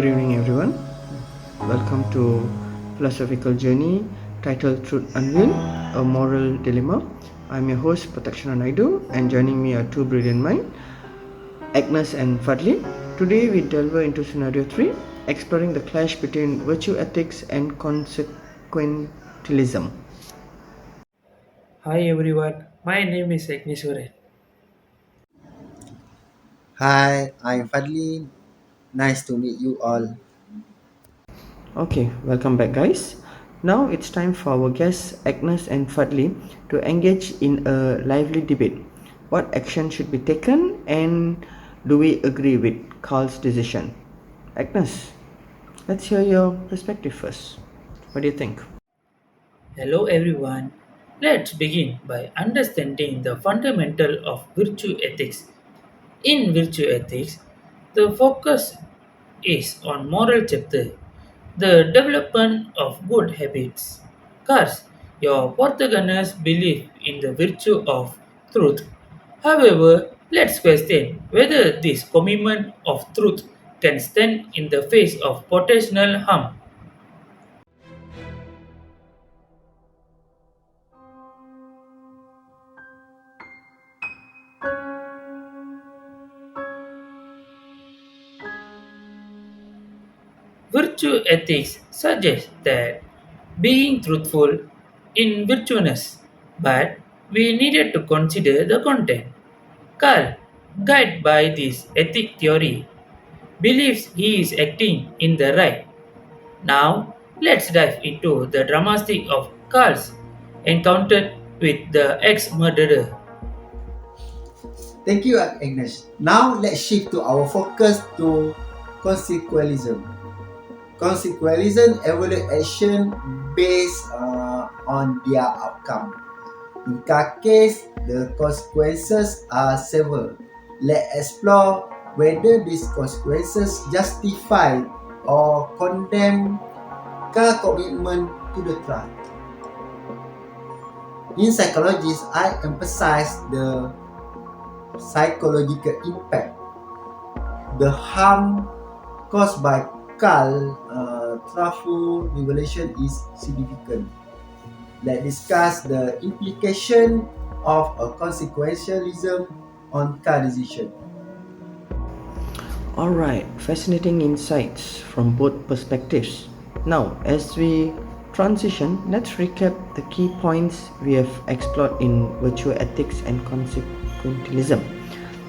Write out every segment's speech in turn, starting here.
Good evening, everyone. Welcome to Philosophical Journey titled Truth Unveiled, a Moral Dilemma. I'm your host, Protection Naidu, and joining me are two brilliant minds, Agnes and Fadli. Today, we delve into scenario 3, exploring the clash between virtue ethics and consequentialism. Hi everyone, my name is Agneswara. Hi, I'm Fadli. Nice to meet you all. Okay, welcome back, guys. Now it's time for our guests, Agnes and Fadli, to engage in a lively debate. What action should be taken, and do we agree with Karl's decision? Agnes, let's hear your perspective first. What do you think? Hello everyone. Let's begin by understanding the fundamental of virtue ethics. In virtue ethics, the focus is on moral chapter, the development of good habits. Cars, your protagonist believe in the virtue of truth. However, let's question whether this commitment of truth can stand in the face of potential harm. Virtue ethics suggests that being truthful in virtuous, but we needed to consider the content. Karl, guided by this ethic theory, believes he is acting in the right. Now, let's dive into the dramatic of Karl's encounter with the ex-murderer. Thank you, Agnes. Now let's shift to our focus to consequentialism. Consequentialism evaluate action based on their outcome. In that case, the consequences are severe. Let's explore whether these consequences justify or condemn commitment to the trust. In psychology, I emphasize the psychological impact. The harm caused by Karl Truffle revelation is significant. Let's discuss the implication of a consequentialism on car decision. Alright, fascinating insights from both perspectives. Now, as we transition, let's recap the key points we have explored in virtue ethics and consequentialism.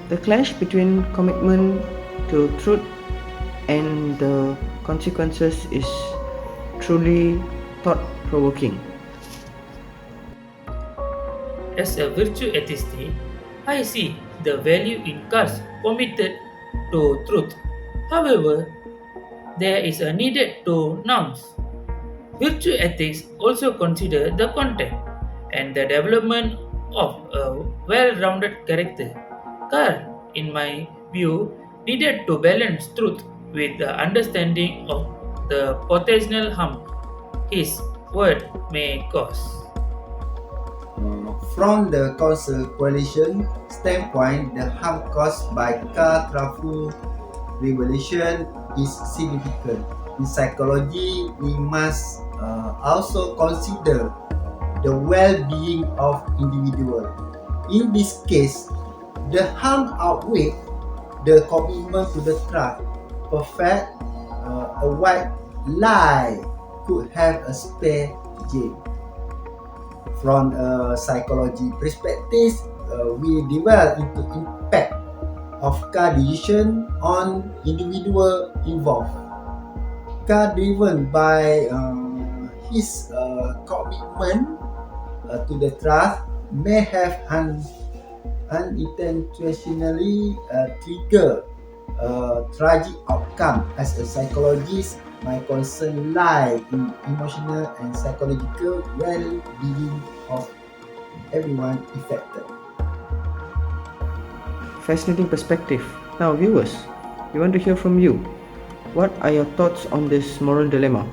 The clash between commitment to truth and the consequences is truly thought provoking. As a virtue ethist, I see the value in cars committed to truth. However, there is a needed to nouns. Virtue ethics also consider the content and the development of a well-rounded character. Karl, in my view, needed to balance truth with the understanding of the potential harm his word may cause. From the coalition standpoint, the harm caused by car traffic revolution is significant. In psychology, we must also consider the well-being of individual. In this case, the harm outweighs the commitment to the trust. Perfect, a white lie could have a spare jail. From a psychology perspective, we delve into impact of car decision on individual involved. Car driven by his commitment to the trust may have unintentionally trigger a tragic outcome. As a psychologist, my concern lie in emotional and psychological well-being of everyone affected. Fascinating perspective. Now, viewers, we want to hear from you. What are your thoughts on this moral dilemma?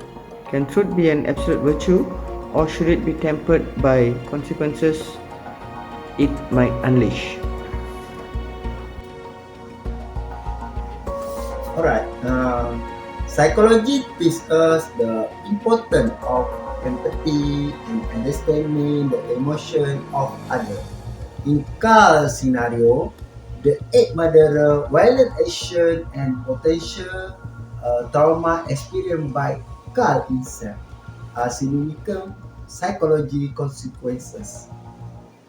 Can truth be an absolute virtue, or should it be tempered by consequences it might unleash? Alright, Psychology teaches us the importance of empathy and understanding the emotion of others. In Karl's scenario, the eight murderer, violent action, and potential trauma experienced by Karl himself are significant psychology consequences.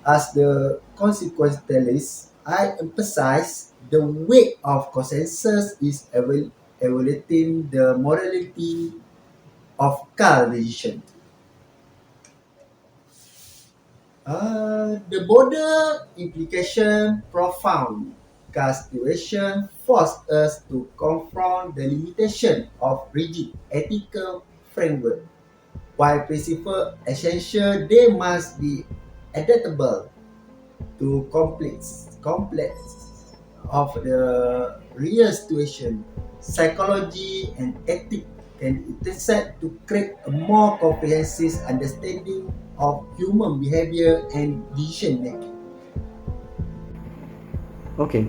As the consequentialist, I emphasize the weight of consensus is evaluating the morality of Karl's decision. The border implication profound. Cast situation forced us to confront the limitation of rigid ethical framework. While principle essential, they must be adaptable to complex of the real situation. Psychology and ethics can intersect to create a more comprehensive understanding of human behavior and decision making. Okay,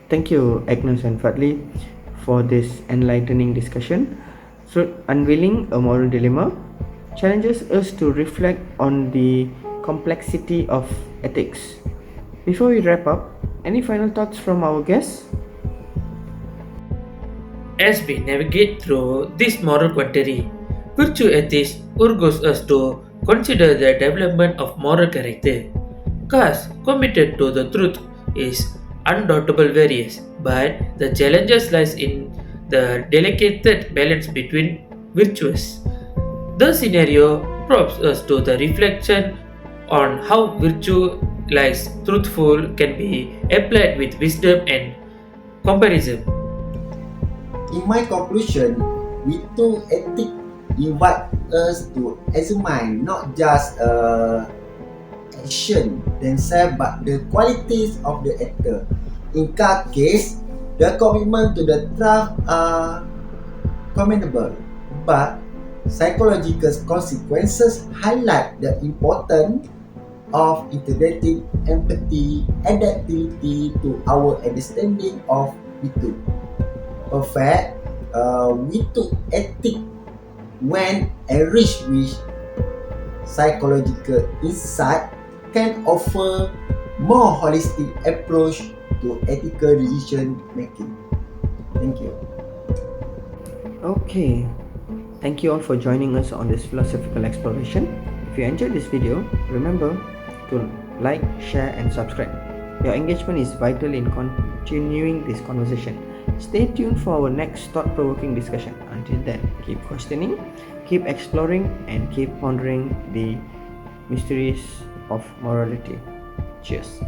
thank you, Agnes and Fadli, for this enlightening discussion. So, unveiling a moral dilemma challenges us to reflect on the complexity of ethics. Before we wrap up, any final thoughts from our guests? As we navigate through this moral quandary, virtue ethics urges us to consider the development of moral character. Cause committed to the truth is undoubtable various, but the challenges lies in the delicate balance between virtues. The scenario prompts us to the reflection on how virtue lies truthful can be applied with wisdom and comparison. In my conclusion, Virtue ethics invite us to examine not just action themselves but the qualities of the actor. In that case, the commitment to the craft are commendable, but psychological consequences highlight the importance of integrating empathy, adaptability to our understanding of virtue. Perfect, virtue ethic when enriched with psychological insight can offer more holistic approach to ethical decision making. Thank you. Okay, thank you all for joining us on this philosophical exploration. If you enjoyed this video, remember to like, share, and subscribe. Your engagement is vital in continuing this conversation. Stay tuned for our next thought-provoking discussion. Until then, keep questioning, keep exploring, and keep pondering the mysteries of morality. Cheers.